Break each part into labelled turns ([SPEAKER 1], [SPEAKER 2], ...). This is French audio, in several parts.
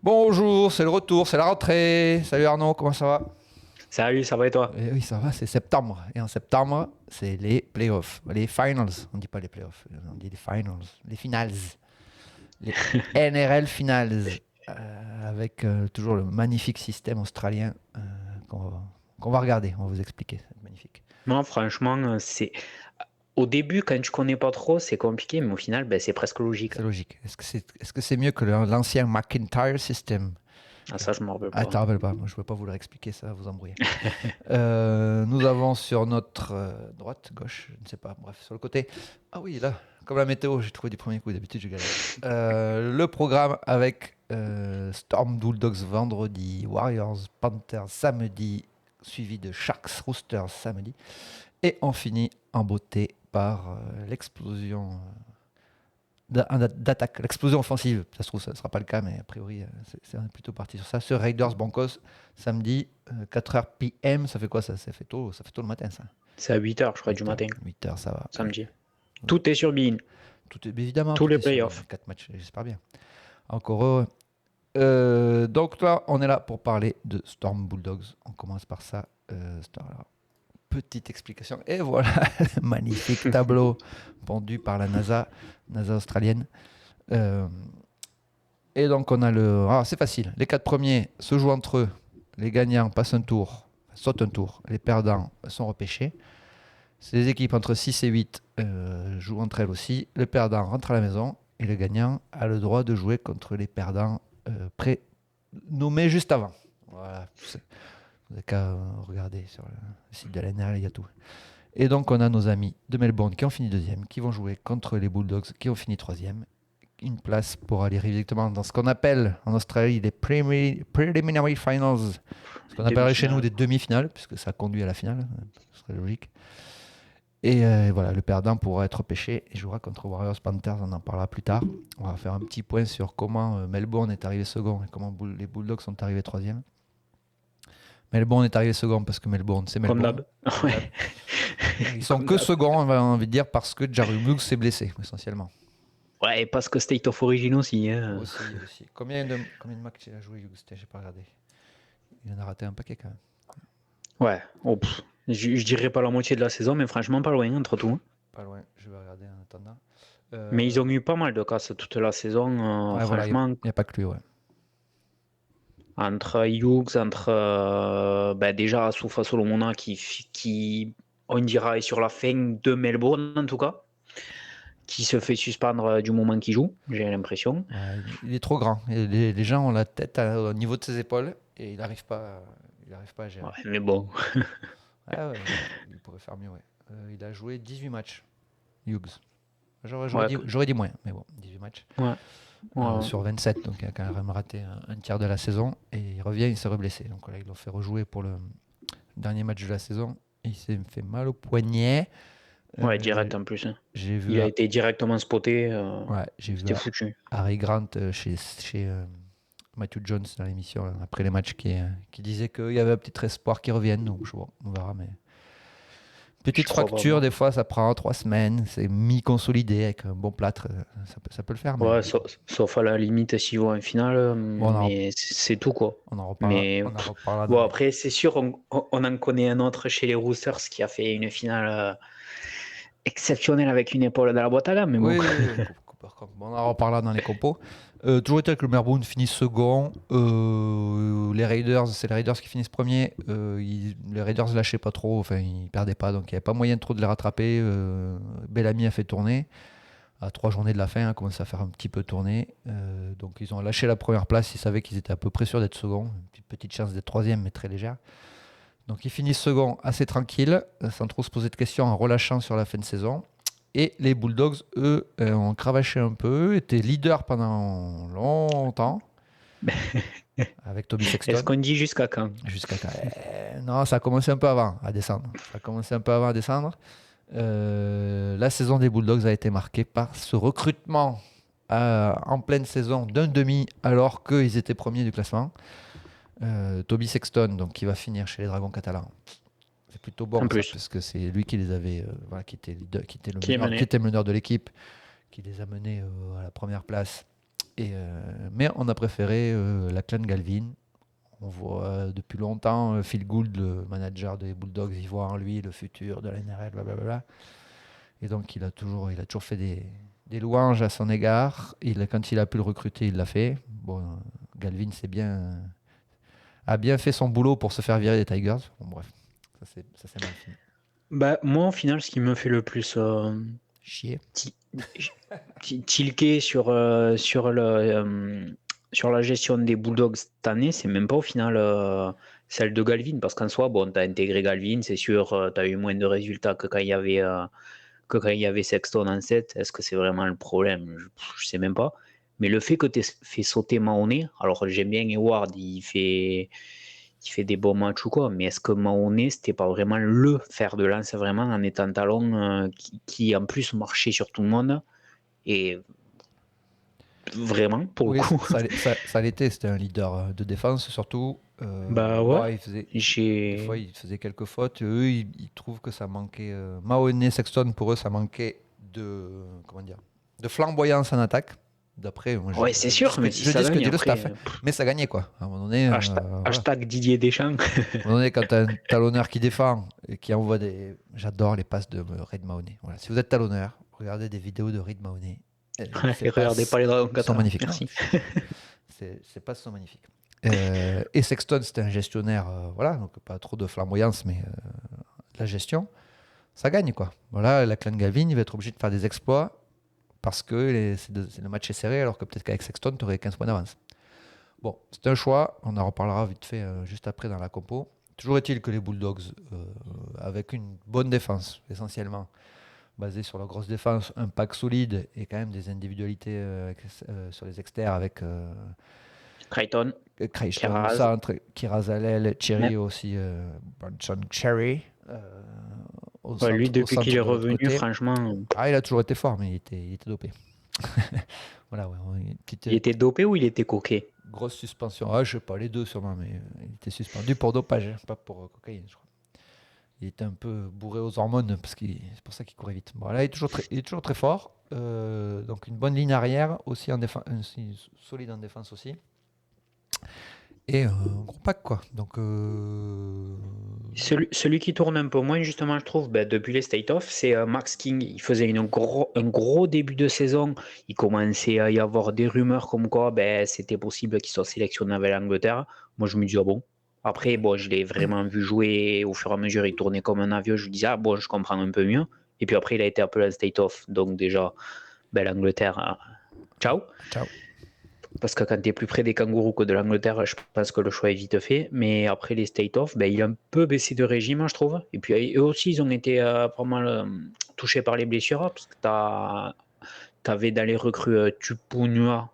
[SPEAKER 1] Bonjour, c'est le retour, c'est la rentrée. Salut Arnaud, comment ça va?
[SPEAKER 2] Salut, ça va et toi?
[SPEAKER 1] Oui, ça va, c'est septembre. Et en septembre, c'est les playoffs, les finals. On ne dit pas les playoffs, on dit les finals, les finals, les NRL finals. Avec toujours le magnifique système australien qu'on va regarder, on va vous expliquer. C'est magnifique.
[SPEAKER 2] Moi, franchement, c'est au début, quand tu connais pas trop, c'est compliqué, mais au final, ben, c'est presque logique.
[SPEAKER 1] C'est logique. Est-ce que c'est mieux que l'ancien McIntyre system?
[SPEAKER 2] Ah, ça, je m'en rappelle
[SPEAKER 1] Ah,
[SPEAKER 2] pas.
[SPEAKER 1] t'en rappelles pas, moi je ne peux pas vous le réexpliquer, ça va vous embrouiller. Nous avons sur notre droite, gauche, je ne sais pas, bref, sur le côté. Ah oui, là, comme la météo, j'ai trouvé du premier coup, d'habitude je galère. Le programme avec Storm Bulldogs vendredi, Warriors Panthers samedi, suivi de Sharks Roosters samedi. Et on finit en beauté par l'explosion d'attaque, l'explosion offensive. Ça se trouve, ça ne sera pas le cas, mais a priori, c'est plutôt parti sur ça. Ce Raiders Broncos, samedi, 4h PM, ça fait quoi ça? Ça fait tôt le matin, ça.
[SPEAKER 2] C'est à 8h, je crois, du matin,
[SPEAKER 1] 8h, ça va.
[SPEAKER 2] samedi.
[SPEAKER 1] Ouais.
[SPEAKER 2] Tout est sur Bein.
[SPEAKER 1] Évidemment,
[SPEAKER 2] Tous
[SPEAKER 1] tout
[SPEAKER 2] les
[SPEAKER 1] est sur
[SPEAKER 2] playoffs.
[SPEAKER 1] 4 matchs, j'espère bien. Encore heureux. Donc là, on est là pour parler de Storm Bulldogs. On commence par ça. Alors, petite explication. Et voilà, le magnifique tableau pondu par la NASA australienne. Et donc on a le... Ah, c'est facile. Les 4 premiers se jouent entre eux. Les gagnants passent un tour, sautent un tour. Les perdants sont repêchés. C'est les équipes entre 6 et 8 jouent entre elles aussi. Le perdant rentre à la maison et le gagnant a le droit de jouer contre les perdants prénommés juste avant. Voilà. Vous n'avez qu'à regarder sur le site de la NRL, il y a tout. Et donc on a nos amis de Melbourne qui ont fini deuxième, qui vont jouer contre les Bulldogs qui ont fini troisième. Une place pour aller directement dans ce qu'on appelle en Australie les preliminary finals, ce qu'on appellerait chez nous des demi-finales, puisque ça conduit à la finale, ce serait logique. Et voilà, le perdant pourra être pêché et jouera contre Warriors Panthers, on en parlera plus tard. On va faire un petit point sur comment Melbourne est arrivé second et comment les Bulldogs sont arrivés troisième. Melbourne est arrivé second parce que Melbourne, c'est Melbourne.
[SPEAKER 2] Comme d'hab.
[SPEAKER 1] Ils sont que second, on va envie de dire, parce que Jarry Brooks s'est blessé, essentiellement.
[SPEAKER 2] Ouais, et parce que State of Origin aussi. Hein.
[SPEAKER 1] Aussi. Combien de matchs il a joué, Hughes? J'ai pas regardé. Il en a raté un paquet quand même.
[SPEAKER 2] Ouais, oh, je dirais pas la moitié de la saison, mais franchement pas loin entre tout.
[SPEAKER 1] Pas loin, je vais regarder en attendant.
[SPEAKER 2] Mais ils ont eu pas mal de casses toute la saison,
[SPEAKER 1] ouais,
[SPEAKER 2] franchement.
[SPEAKER 1] Voilà, il n'y a pas que lui, ouais.
[SPEAKER 2] Entre Hughes, déjà Soufa Solomona qui, on dira, est sur la fin de Melbourne en tout cas, qui se fait suspendre du moment qu'il joue, j'ai l'impression.
[SPEAKER 1] Ouais, il est trop grand. Les gens ont la tête au niveau de ses épaules et il n'arrive pas à gérer.
[SPEAKER 2] Ouais, mais bon.
[SPEAKER 1] Ouais, il pourrait faire mieux, ouais. Il a joué 18 matchs, Hughes.
[SPEAKER 2] Ouais,
[SPEAKER 1] J'aurais dit moins, mais bon, 18 matchs.
[SPEAKER 2] ouais.
[SPEAKER 1] Sur 27, donc il a quand même raté un tiers de la saison et il revient, il s'est reblessé. Donc là, il l'a fait rejouer pour le dernier match de la saison. Il s'est fait mal au poignet.
[SPEAKER 2] Ouais, direct en plus. Hein.
[SPEAKER 1] J'ai vu
[SPEAKER 2] Il a été directement spoté.
[SPEAKER 1] j'ai vu
[SPEAKER 2] C'était foutu.
[SPEAKER 1] Harry Grant chez Matthew Jones dans l'émission après les matchs qui disait qu'il y avait un petit espoir qui revienne. Donc on verra, mais petite fracture, des fois, ça prend 3 semaines. C'est mi-consolidé avec un bon plâtre. Ça peut le faire. Mais...
[SPEAKER 2] Ouais, sauf à la limite s'ils vont en finale. Mais c'est tout, quoi.
[SPEAKER 1] On en reparlera.
[SPEAKER 2] Bon, après, c'est sûr, on en connaît un autre chez les Roosters qui a fait une finale exceptionnelle avec une épaule dans la boîte à gants. Mais
[SPEAKER 1] oui,
[SPEAKER 2] bon.
[SPEAKER 1] Oui. On en reparlera dans les compos. Toujours est-il que le Melbourne finit second. Les Raiders, c'est les Raiders qui finissent premier. Les Raiders lâchaient pas trop, enfin ils perdaient pas, donc il n'y avait pas moyen de trop de les rattraper. Bellamy a fait tourner. À 3 journées de la fin, a commencé à faire un petit peu tourner. Donc ils ont lâché la première place, ils savaient qu'ils étaient à peu près sûrs d'être second. Une petite chance d'être troisième, mais très légère. Donc ils finissent second assez tranquille, sans trop se poser de questions, en relâchant sur la fin de saison. Et les Bulldogs, eux, ont cravaché un peu, étaient leaders pendant longtemps, avec Toby Sexton.
[SPEAKER 2] Est-ce qu'on dit jusqu'à quand?
[SPEAKER 1] Jusqu'à quand non, ça a commencé un peu avant à descendre. La saison des Bulldogs a été marquée par ce recrutement en pleine saison d'un demi, alors qu'ils étaient premiers du classement. Toby Sexton, donc, qui va finir chez les Dragons catalans. C'est plutôt bon, ça, parce que c'est lui qui les avait, qui était le meneur de l'équipe, qui les a menés à la première place Mais on a préféré la clan Galvin. On voit depuis longtemps Phil Gould, le manager des Bulldogs, il voit en lui le futur de la NRL, blablabla. Et donc il a toujours fait des louanges à son égard. Quand il a pu le recruter, il l'a fait. Bon, Galvin a bien fait son boulot pour se faire virer des Tigers. Bon, bref, ça c'est mal fini.
[SPEAKER 2] Bah, moi, au final, ce qui me fait le plus
[SPEAKER 1] Chier.
[SPEAKER 2] tilquer sur la gestion des Bulldogs cette année, c'est même pas au final celle de Galvin. Parce qu'en soi, bon, tu as intégré Galvin, c'est sûr, tu as eu moins de résultats que quand il y avait Sexton en 7. Est-ce que c'est vraiment le problème? Je sais même pas. Mais le fait que tu aies fait sauter Mahoney, alors j'aime bien Hayward, il fait des bons matchs ou quoi, mais est-ce que Mahoney, c'était pas vraiment le fer de lance, vraiment, en étant talon qui en plus marchait sur tout le monde? Et vraiment, pour le
[SPEAKER 1] Oui,
[SPEAKER 2] coup.
[SPEAKER 1] ça l'était. C'était un leader de défense, surtout.
[SPEAKER 2] Bah
[SPEAKER 1] Bon,
[SPEAKER 2] ouais,
[SPEAKER 1] des fois, il faisait quelques fautes. Eux, ils trouvent que ça manquait. Mahoney, Sexton, pour eux, ça manquait de flamboyance en attaque. D'après, moi,
[SPEAKER 2] ouais, c'est sûr, mais si
[SPEAKER 1] je
[SPEAKER 2] ça
[SPEAKER 1] dis ce que
[SPEAKER 2] gagne
[SPEAKER 1] dit le staff,
[SPEAKER 2] après,
[SPEAKER 1] hein. Mais ça gagnait, quoi. À un moment donné, voilà.
[SPEAKER 2] hashtag Didier Deschamps.
[SPEAKER 1] À un moment donné, quand tu as un talonneur qui défend et qui envoie des. J'adore les passes de Reid Mahoney. Voilà. Si vous êtes talonneur, regardez des vidéos de Reid Mahoney.
[SPEAKER 2] Et regardez pas les Dragons
[SPEAKER 1] Ils
[SPEAKER 2] 4
[SPEAKER 1] sont magnifiques.
[SPEAKER 2] Merci.
[SPEAKER 1] Ces passes sont magnifiques. Et Sexton, c'était un gestionnaire, voilà, donc pas trop de flamboyance, mais de la gestion. Ça gagne, quoi. Voilà, la clan Galvin, il va être obligé de faire des exploits parce que le match est serré, alors que peut-être qu'avec Sexton, tu aurais 15 points d'avance. Bon, c'est un choix, on en reparlera vite fait juste après dans la compo. Toujours est-il que les Bulldogs, avec une bonne défense, essentiellement, basée sur la grosse défense, un pack solide et quand même des individualités sur les externes avec
[SPEAKER 2] Crichton,
[SPEAKER 1] Crichton au
[SPEAKER 2] Keraz.
[SPEAKER 1] centre, Kirazalel, Cherry
[SPEAKER 2] Ouais.
[SPEAKER 1] aussi, Branson Cherry au
[SPEAKER 2] Ouais, lui,
[SPEAKER 1] au
[SPEAKER 2] depuis qu'il
[SPEAKER 1] centre
[SPEAKER 2] est
[SPEAKER 1] de l'autre
[SPEAKER 2] revenu,
[SPEAKER 1] côté.
[SPEAKER 2] franchement,
[SPEAKER 1] Ah, il a toujours été fort, mais il était dopé. Voilà, ouais, une
[SPEAKER 2] il était dopé ou il était coquet?
[SPEAKER 1] grosse suspension. Ah, je sais pas, les deux sûrement, mais il était suspendu pour dopage, hein, pas pour cocaïne, je crois. Il était un peu bourré aux hormones, c'est pour ça qu'il courait vite. Bon, là, il est toujours très fort. Donc une bonne ligne arrière, aussi solide en défense aussi. Et un gros pack, quoi. Donc,
[SPEAKER 2] Celui qui tourne un peu moins, justement, je trouve, depuis les State-Off, c'est Max King. Il faisait un gros début de saison. Il commençait à y avoir des rumeurs comme quoi c'était possible qu'il soit sélectionné avec l'Angleterre. Moi, je me dis, ah bon. Après, bon, je l'ai vraiment vu jouer au fur et à mesure. Il tournait comme un avion. Je me disais, ah bon, je comprends un peu mieux. Et puis après, il a été appelé à State-Off. Donc, déjà, l'Angleterre, ciao.
[SPEAKER 1] ciao.
[SPEAKER 2] Parce que quand tu es plus près des kangourous que de l'Angleterre, je pense que le choix est vite fait. Mais après les state-off, il a un peu baissé de régime, je trouve. Et puis eux aussi, ils ont été pas mal touchés par les blessures. Parce que tu avais dans les recrues Tupunua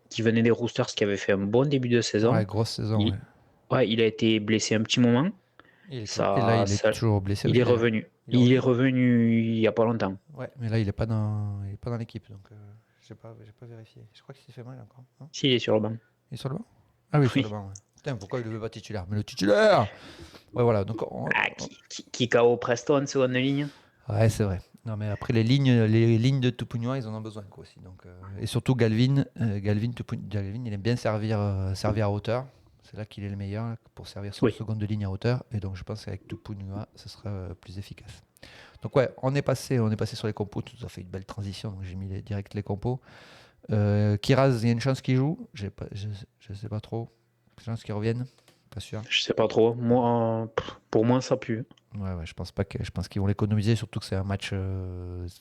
[SPEAKER 2] qui venait des Roosters, qui avait fait un bon début de saison.
[SPEAKER 1] Ouais, grosse saison, ouais.
[SPEAKER 2] Il a été blessé un petit moment.
[SPEAKER 1] Et là, il est toujours blessé
[SPEAKER 2] Il est
[SPEAKER 1] aussi, d'ailleurs.
[SPEAKER 2] revenu. Il est revenu il n'y a pas longtemps.
[SPEAKER 1] Ouais, mais là, il est pas dans l'équipe, donc j'ai pas vérifié. Je crois qu'il s'est fait mal encore. Non,
[SPEAKER 2] S'il est sur le banc.
[SPEAKER 1] il est sur le banc. Ah oui, sur le
[SPEAKER 2] Oui.
[SPEAKER 1] banc. Ouais. Putain, pourquoi il ne veut pas titulaire? Mais le titulaire. Ouais, voilà. Donc,
[SPEAKER 2] Qui KO Preston, seconde ligne.
[SPEAKER 1] ouais, c'est vrai. Non, mais après les lignes de Tupunian, ils en ont besoin, quoi, aussi. Donc, et surtout Galvin, Galvin, il aime bien servir à hauteur. C'est là qu'il est le meilleur là, pour servir son
[SPEAKER 2] Oui.
[SPEAKER 1] seconde ligne à hauteur. Et donc, je pense qu'avec Tupunua, ce sera plus efficace. Donc, ouais, on est passé sur les compos. Tout ça fait une belle transition. Donc, j'ai mis direct les compos. Kiraz, il y a une chance qu'il joue. Je sais pas trop. Une chance qu'il revienne. Pas sûr.
[SPEAKER 2] Je sais pas trop. Moi, pour moi, ça pue.
[SPEAKER 1] Ouais, je pense pas je pense qu'ils vont l'économiser, surtout que c'est un match,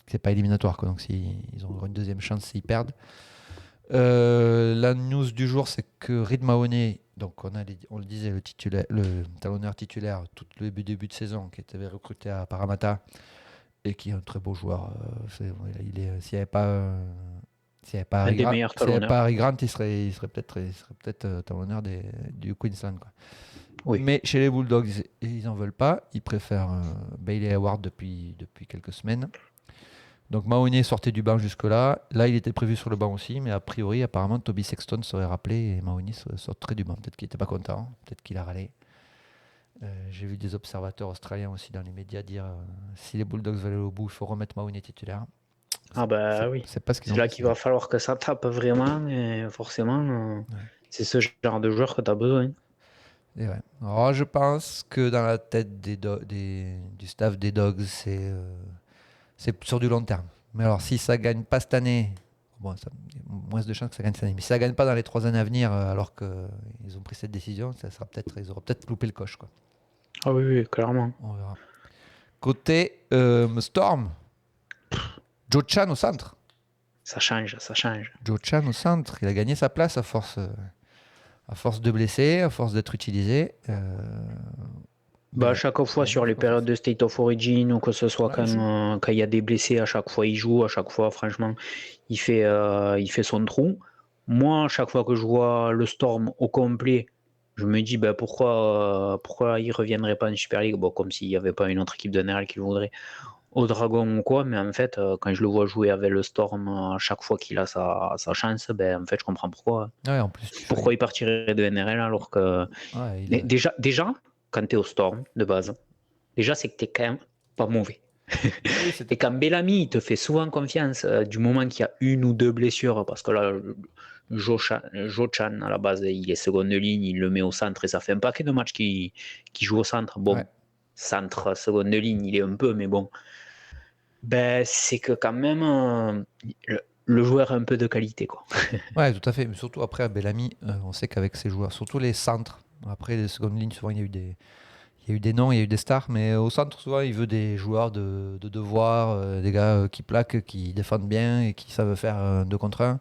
[SPEAKER 1] c'est pas éliminatoire, quoi. Donc ils ont une deuxième chance s'ils perdent. La news du jour, c'est que Reid Mahoney, donc on le disait, le talonneur titulaire tout le début de saison, qui était recruté à Parramatta et qui est un très beau joueur. S'il n'y avait pas
[SPEAKER 2] Un des meilleurs talonneurs.
[SPEAKER 1] Harry Grant, il serait peut-être talonneur du Queensland, quoi.
[SPEAKER 2] Oui.
[SPEAKER 1] Mais chez les Bulldogs, ils n'en veulent pas. Ils préfèrent Bailey Hayward depuis quelques semaines. Donc Mahoney sortait du banc jusque-là. Là, il était prévu sur le banc aussi. Mais a priori, apparemment, Toby Sexton serait rappelé et Mahoney sortirait du banc. Peut-être qu'il n'était pas content. Peut-être qu'il a râlé. J'ai vu des observateurs australiens aussi dans les médias dire si les Bulldogs veulent aller au bout, il faut remettre Mahoney titulaire.
[SPEAKER 2] Ah bah oui.
[SPEAKER 1] C'est pas ce qu'ils
[SPEAKER 2] C'est
[SPEAKER 1] ont
[SPEAKER 2] là
[SPEAKER 1] décidé.
[SPEAKER 2] qu'il va falloir que ça tape vraiment et forcément, c'est ce genre de joueur que tu as besoin.
[SPEAKER 1] Et ouais. Alors, je pense que dans la tête du staff des Dogs, c'est sur du long terme. Mais alors, si ça gagne pas cette année, bon, il y a moins de chances que ça gagne cette année. Mais si ça gagne pas dans les 3 années à venir, alors qu'ils ont pris cette décision, ils auront peut-être loupé le coche, quoi.
[SPEAKER 2] Ah oui, oui, clairement.
[SPEAKER 1] On verra. Côté Storm, Joe Chan au centre.
[SPEAKER 2] Ça change, ça change.
[SPEAKER 1] Joe Chan au centre, il a gagné sa place à force de blesser, à force d'être utilisé.
[SPEAKER 2] Bah, à
[SPEAKER 1] Mais
[SPEAKER 2] chaque
[SPEAKER 1] il
[SPEAKER 2] fois
[SPEAKER 1] a
[SPEAKER 2] sur les
[SPEAKER 1] montré
[SPEAKER 2] périodes
[SPEAKER 1] confiance.
[SPEAKER 2] de State of Origin ou que ce soit
[SPEAKER 1] Ouais, il joue.
[SPEAKER 2] quand il y a des blessés, à chaque fois il joue, à chaque fois franchement il fait son trou. Moi, à chaque fois que je vois le Storm au complet, je me dis bah, pourquoi il reviendrait pas en Super League, bon, comme s'il n'y avait pas une autre équipe de NRL qui le voudrait, au Dragon ou quoi, mais en fait quand je le vois jouer avec le Storm à chaque fois qu'il a sa chance, ben, en fait je comprends pourquoi.
[SPEAKER 1] Ouais, en plus,
[SPEAKER 2] Pourquoi il partirait de NRL alors que...
[SPEAKER 1] ouais,
[SPEAKER 2] Mais déjà, quand tu es au Storm de base, déjà, c'est que tu es quand même pas mauvais.
[SPEAKER 1] oui, c'était
[SPEAKER 2] Et quand
[SPEAKER 1] pas.
[SPEAKER 2] Bellamy, il te fait souvent confiance du moment qu'il y a une ou deux blessures, parce que là, Joe Chan, à la base, il est seconde ligne, il le met au centre et ça fait un paquet de matchs qu'il joue au centre. Bon,
[SPEAKER 1] Ouais.
[SPEAKER 2] centre, seconde ligne, il est un peu, mais bon. Ben, c'est que quand même, le joueur a un peu de qualité, quoi.
[SPEAKER 1] Ouais, tout à fait. Mais surtout après, à Bellamy, on sait qu'avec ses joueurs, surtout les centres, après les secondes lignes, souvent il y a eu des noms, il y a eu des stars, mais au centre, souvent, il veut des joueurs de devoir, des gars qui plaquent, qui défendent bien et qui savent faire 2 contre 1.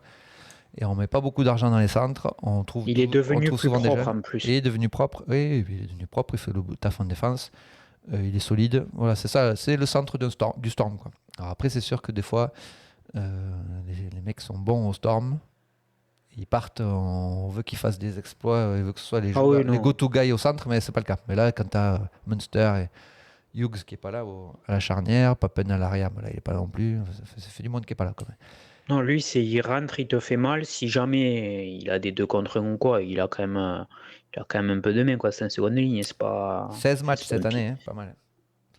[SPEAKER 1] Et on met pas beaucoup d'argent dans les centres.
[SPEAKER 2] Il est
[SPEAKER 1] On
[SPEAKER 2] devenu
[SPEAKER 1] trouve
[SPEAKER 2] plus
[SPEAKER 1] souvent des
[SPEAKER 2] propre
[SPEAKER 1] jeunes.
[SPEAKER 2] en
[SPEAKER 1] Et il
[SPEAKER 2] plus.
[SPEAKER 1] est devenu propre. Oui, il est devenu propre. Il fait le taf en défense. Il est solide. Voilà, c'est ça. C'est le centre du Storm, quoi. Alors après, c'est sûr que des fois, les mecs sont bons au Storm. Ils partent, on veut qu'ils fassent des exploits, il veut que ce soit les
[SPEAKER 2] Ah oui,
[SPEAKER 1] joueurs, les
[SPEAKER 2] non.
[SPEAKER 1] go-to guys au centre, mais c'est pas le cas. Mais là, quand tu as Munster et Hughes qui est pas là à la charnière, Papen à l'arrière, mais là il est pas là non plus. Ça fait du monde qui est pas là quand même.
[SPEAKER 2] Non, lui, il rentre, il te fait mal. Si jamais il a des 2 contre 1 ou quoi, il a quand même un peu de main, quoi. C'est un seconde ligne, c'est pas,
[SPEAKER 1] 16 matchs
[SPEAKER 2] c'est pas un
[SPEAKER 1] cette
[SPEAKER 2] pied.
[SPEAKER 1] année, hein, pas mal.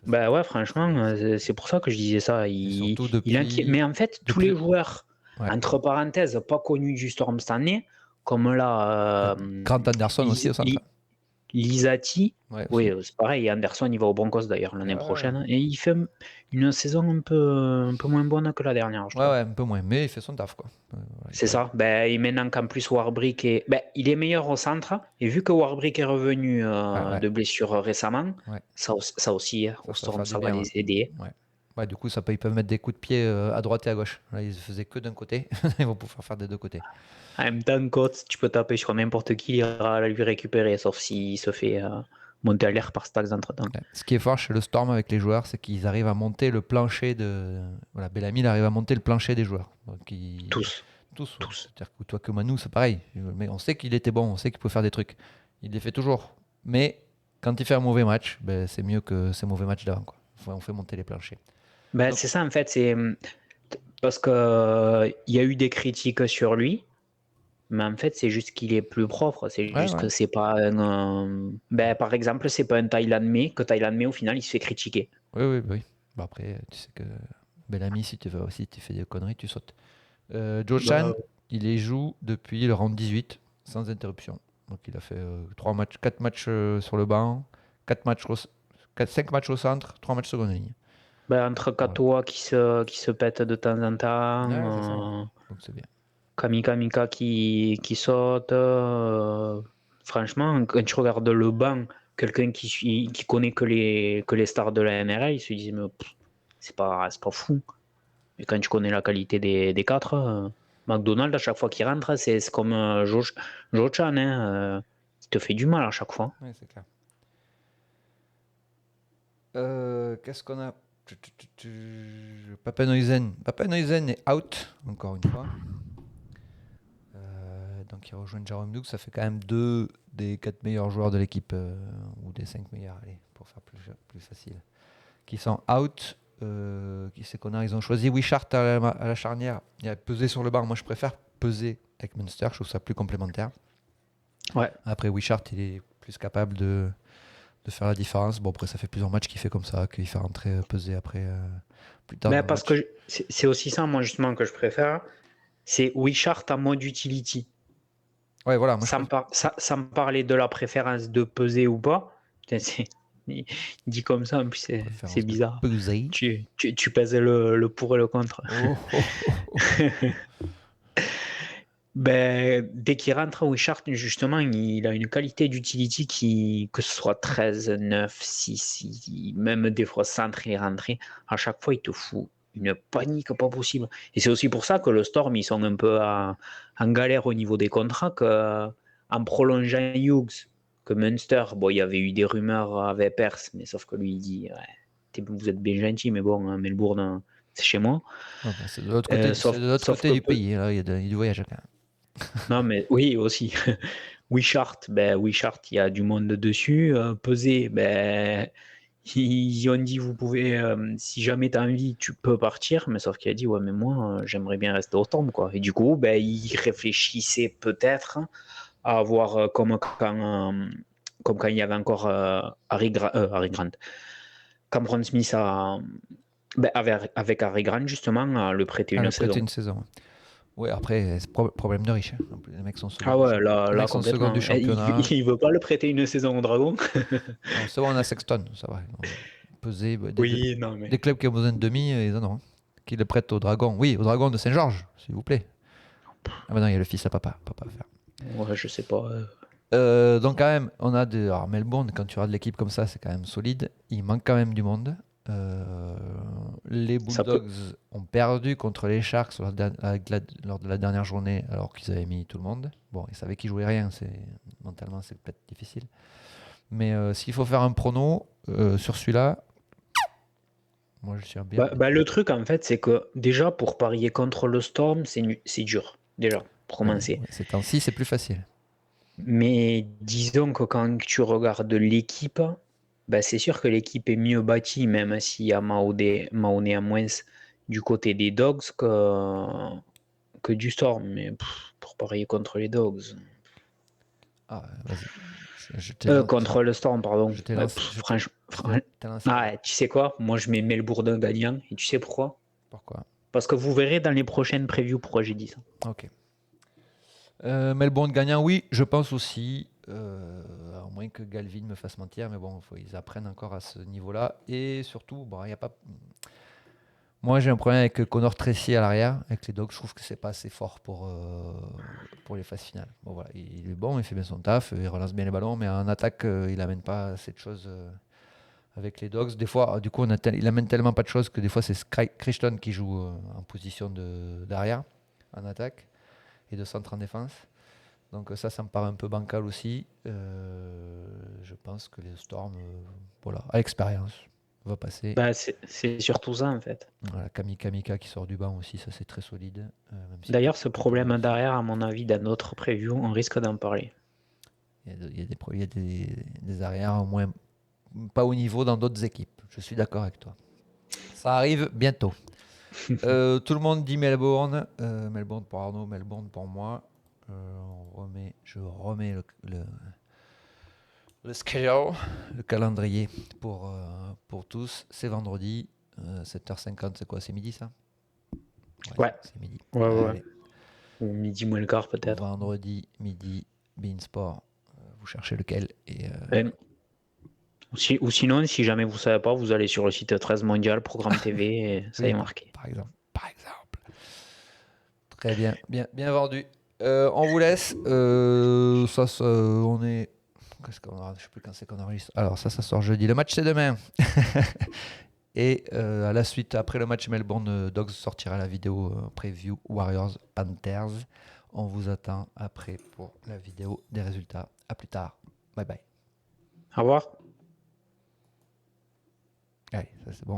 [SPEAKER 2] Bah ouais, franchement, c'est pour ça que je disais ça.
[SPEAKER 1] Et surtout
[SPEAKER 2] Il inquiète. Mais en fait, tous les joueurs,
[SPEAKER 1] ouais.
[SPEAKER 2] entre parenthèses, pas connus du Storm cette année, comme là,
[SPEAKER 1] Grant Anderson aussi au centre.
[SPEAKER 2] Lisati,
[SPEAKER 1] Ouais,
[SPEAKER 2] oui,
[SPEAKER 1] aussi.
[SPEAKER 2] c'est pareil. Anderson, il va au Broncos d'ailleurs
[SPEAKER 1] Ouais,
[SPEAKER 2] l'année
[SPEAKER 1] ouais.
[SPEAKER 2] prochaine. Et il fait une saison un peu moins bonne que la dernière, je
[SPEAKER 1] Ouais,
[SPEAKER 2] trouve.
[SPEAKER 1] ouais, un peu moins, mais il fait son taf quoi.
[SPEAKER 2] C'est ça. Ben, et maintenant qu'en plus Warbrick est... Ben, il est meilleur au centre. Et vu que Warbrick est revenu
[SPEAKER 1] Ouais, ouais,
[SPEAKER 2] de blessure récemment,
[SPEAKER 1] ouais.
[SPEAKER 2] ça aussi, au
[SPEAKER 1] Ça va
[SPEAKER 2] Storm,
[SPEAKER 1] faire du
[SPEAKER 2] ça va
[SPEAKER 1] bien.
[SPEAKER 2] les
[SPEAKER 1] Ouais.
[SPEAKER 2] aider.
[SPEAKER 1] Ouais. Ouais, du coup, ils peuvent mettre des coups de pied à droite et à gauche. Là, ils faisaient que d'un côté. Ils vont pouvoir faire des deux côtés.
[SPEAKER 2] En même temps, Coates, tu peux taper sur n'importe qui, il ira lui récupérer, sauf s'il se fait monter à l'air par Stax entre-temps.
[SPEAKER 1] Ouais. Ce qui est fort chez le Storm avec les joueurs, c'est qu'ils arrivent à monter le plancher de. Voilà, Bellamy il arrive à monter le plancher des joueurs. Donc,
[SPEAKER 2] Tous.
[SPEAKER 1] tous, ouais.
[SPEAKER 2] Tous.
[SPEAKER 1] C'est-à-dire que toi, que Manu, c'est pareil. Mais on sait qu'il était bon, on sait qu'il peut faire des trucs. Il les fait toujours. Mais quand il fait un mauvais match, ben, c'est mieux que ces mauvais matchs d'avant, quoi. On fait monter les planchers.
[SPEAKER 2] Ben,
[SPEAKER 1] Donc,
[SPEAKER 2] c'est ça, en fait, c'est parce que il y a eu des critiques sur lui. Mais en fait, c'est juste qu'il est plus propre. C'est
[SPEAKER 1] ouais,
[SPEAKER 2] juste
[SPEAKER 1] ouais.
[SPEAKER 2] que c'est pas un. Ben, par exemple, c'est pas un Thaïlandais, que Thaïlandais, au final, il se fait critiquer.
[SPEAKER 1] Oui, oui, oui. Bah après, tu sais que Bellamy, si tu veux aussi, tu fais des conneries, tu sautes. Joe Chan,
[SPEAKER 2] Bah,
[SPEAKER 1] il les joue depuis le round 18, sans interruption. Donc il a fait matchs, 4 matchs sur le banc, 4 matchs 5 matchs au centre, 3 matchs seconde ligne.
[SPEAKER 2] ben, entre
[SPEAKER 1] Voilà.
[SPEAKER 2] Katoa qui se pète de temps en
[SPEAKER 1] Ouais, c'est ça. Ouais.
[SPEAKER 2] temps,
[SPEAKER 1] Donc c'est bien.
[SPEAKER 2] Kamika Mika qui saute. Franchement, quand tu regardes le banc, quelqu'un qui connaît que les stars de la NRL, il se dit, mais c'est pas fou. Mais quand tu connais la qualité des quatre, McDonald's, à chaque fois qu'il rentre, c'est comme Joe-chan, hein, il te fait du mal à chaque fois.
[SPEAKER 1] Ouais, c'est clair. Qu'est-ce qu'on a Papenhuisen. Papenhuisen est out, encore une fois. Donc il rejoint Jerome Duke, ça fait quand même 2 des 4 meilleurs joueurs de l'équipe, ou des 5 meilleurs, allez, pour faire plus facile, qui sont out. Qui c'est qu'on a Ils ont choisi Wishart à la charnière. Il a pesé sur le banc. Moi je préfère peser avec Munster, je trouve ça plus complémentaire.
[SPEAKER 2] Ouais.
[SPEAKER 1] Après Wishart il est plus capable de de faire la différence. Bon, après, ça fait plusieurs matchs qu'il fait comme ça, qu'il fait rentrer peser après plus tard dans
[SPEAKER 2] Ben,
[SPEAKER 1] le
[SPEAKER 2] parce
[SPEAKER 1] match.
[SPEAKER 2] que c'est aussi ça, moi, justement, que je préfère. C'est Wishart en mode utility.
[SPEAKER 1] Ouais, voilà, moi je préfère.
[SPEAKER 2] Ça me parlait de la préférence de peser ou pas. Putain, il dit comme ça, en plus, c'est
[SPEAKER 1] Préférence de
[SPEAKER 2] bizarre.
[SPEAKER 1] peser.
[SPEAKER 2] Tu pèses le pour et le contre.
[SPEAKER 1] Oh, oh, oh, oh.
[SPEAKER 2] Ben, dès qu'il rentre à Wishart, justement, il a une qualité d'utility que ce soit 13, 9, 6, même des fois centre, il est rentré. À chaque fois, il te fout une panique pas possible. Et c'est aussi pour ça que le Storm, ils sont un peu en galère au niveau des contrats, en prolongeant Hughes, que Munster, bon, il y avait eu des rumeurs avec Perse, mais sauf que lui, il dit, ouais, vous êtes bien gentil, mais bon, hein, Melbourne, c'est chez moi.
[SPEAKER 1] Ah bah, c'est de l'autre côté, c'est
[SPEAKER 2] Sauf,
[SPEAKER 1] de l'autre
[SPEAKER 2] sauf
[SPEAKER 1] côté
[SPEAKER 2] que
[SPEAKER 1] du pays. Là, il y a du voyage quand même.
[SPEAKER 2] non, mais oui, aussi. Wishart, il y a du monde dessus. Peser, ils ont dit, vous pouvez, si jamais tu as envie, tu peux partir. Mais sauf qu'il a dit, ouais, mais moi, j'aimerais bien rester au Storm, quoi. Et du coup, il réfléchissait peut-être à avoir, comme quand il y avait encore Harry Grant. Cameron Smith avec Harry Grant, justement, à le prêter
[SPEAKER 1] Ah,
[SPEAKER 2] une
[SPEAKER 1] le prêter
[SPEAKER 2] saison.
[SPEAKER 1] une saison. Ouais, après, c'est problème de riche, hein. En plus, les mecs sont second
[SPEAKER 2] Ah
[SPEAKER 1] du
[SPEAKER 2] ouais,
[SPEAKER 1] les
[SPEAKER 2] là
[SPEAKER 1] mecs sont second
[SPEAKER 2] complètement.
[SPEAKER 1] du championnat.
[SPEAKER 2] Il veut pas le prêter une saison au Dragon.
[SPEAKER 1] Non, c'est bon, on a Sexton, ça va. Peser,
[SPEAKER 2] Oui, non, mais.
[SPEAKER 1] des clubs qui ont besoin de demi, ils en ont, hein. Qui le prêtent au Dragon. Oui, au Dragon de Saint-Georges, s'il vous plaît. Ah bah non, il y a le fils à papa. Papa à faire.
[SPEAKER 2] Ouais, je sais pas.
[SPEAKER 1] Donc quand même, on a de... Alors Melbourne, quand tu regardes l'équipe comme ça, c'est quand même solide. Il manque quand même du monde. Les
[SPEAKER 2] Ça peut.
[SPEAKER 1] Bulldogs ont perdu contre les Sharks lors de la dernière journée, alors qu'ils avaient mis tout le monde. Bon, ils savaient qu'ils jouaient rien, mentalement c'est peut-être difficile. Mais s'il faut faire un prono sur celui-là, moi je suis bien.
[SPEAKER 2] Le truc, en fait, c'est que déjà, pour parier contre le Storm, c'est dur. Déjà, pour
[SPEAKER 1] Ouais,
[SPEAKER 2] commencer.
[SPEAKER 1] ouais, ces temps-ci, c'est plus facile.
[SPEAKER 2] Mais disons que quand tu regardes l'équipe, c'est sûr que l'équipe est mieux bâtie, même s'il y a Mahoney à moins du côté des Dogs que du Storm. Mais pour parier contre les Dogs.
[SPEAKER 1] Ah, vas-y. Je t'ai lancé.
[SPEAKER 2] Contre le Storm, pardon.
[SPEAKER 1] Je t'ai lancé.
[SPEAKER 2] Franchement.
[SPEAKER 1] T'as lancé.
[SPEAKER 2] Ah, tu sais quoi? Moi, je mets Melbourne gagnant. Et tu sais pourquoi?
[SPEAKER 1] Pourquoi?
[SPEAKER 2] Parce que vous verrez dans les prochaines previews pourquoi j'ai dit ça.
[SPEAKER 1] Ok. Melbourne gagnant, oui, je pense aussi. À moins que Galvin me fasse mentir, mais bon, ils apprennent encore à ce niveau-là. Et surtout, bon, y a pas. Moi, j'ai un problème avec Connor Tressier à l'arrière, avec les Dogs. Je trouve que c'est pas assez fort pour les phases finales. Bon, voilà, il est bon, il fait bien son taf, il relance bien les ballons, mais en attaque, il amène pas cette chose avec les Dogs. Des fois, du coup, il amène tellement pas de choses que des fois, c'est Crichton qui joue en position d'arrière, en attaque, et de centre en défense. Donc ça me paraît un peu bancal aussi. Je pense que les Storms, voilà, à l'expérience, va passer.
[SPEAKER 2] C'est surtout ça, en fait.
[SPEAKER 1] Voilà, Kamika qui sort du banc aussi, ça c'est très solide. Même si
[SPEAKER 2] D'ailleurs, ce problème derrière, à mon avis, dans notre preview, on risque d'en parler.
[SPEAKER 1] il y a des arrières au moins pas au niveau dans d'autres équipes. Je suis d'accord avec toi. Ça arrive bientôt. Tout le monde dit Melbourne. Melbourne pour Arnaud, Melbourne pour moi. Je remets le schedule, le calendrier pour tous. C'est vendredi, 7h50, c'est quoi? C'est midi ça?
[SPEAKER 2] Ouais.
[SPEAKER 1] C'est midi.
[SPEAKER 2] Ouais.
[SPEAKER 1] Allez,
[SPEAKER 2] Ou midi moins le quart, peut-être.
[SPEAKER 1] vendredi, midi, Beansport. Vous cherchez lequel et,
[SPEAKER 2] Ou sinon, si jamais vous ne savez pas, vous allez sur le site 13 Mondial, Programme TV, et ça
[SPEAKER 1] oui,
[SPEAKER 2] y est marqué.
[SPEAKER 1] par exemple. Très bien, bien vendu. On vous laisse. On est. Qu'est-ce qu'on aura? Je ne sais plus quand c'est qu'on enregistre. Alors ça sort jeudi. Le match c'est demain. Et à la suite, après le match Melbourne Dogs, sortira la vidéo preview Warriors Panthers. On vous attend après pour la vidéo des résultats. À plus tard. Bye bye.
[SPEAKER 2] Au revoir.
[SPEAKER 1] Allez, ça c'est bon.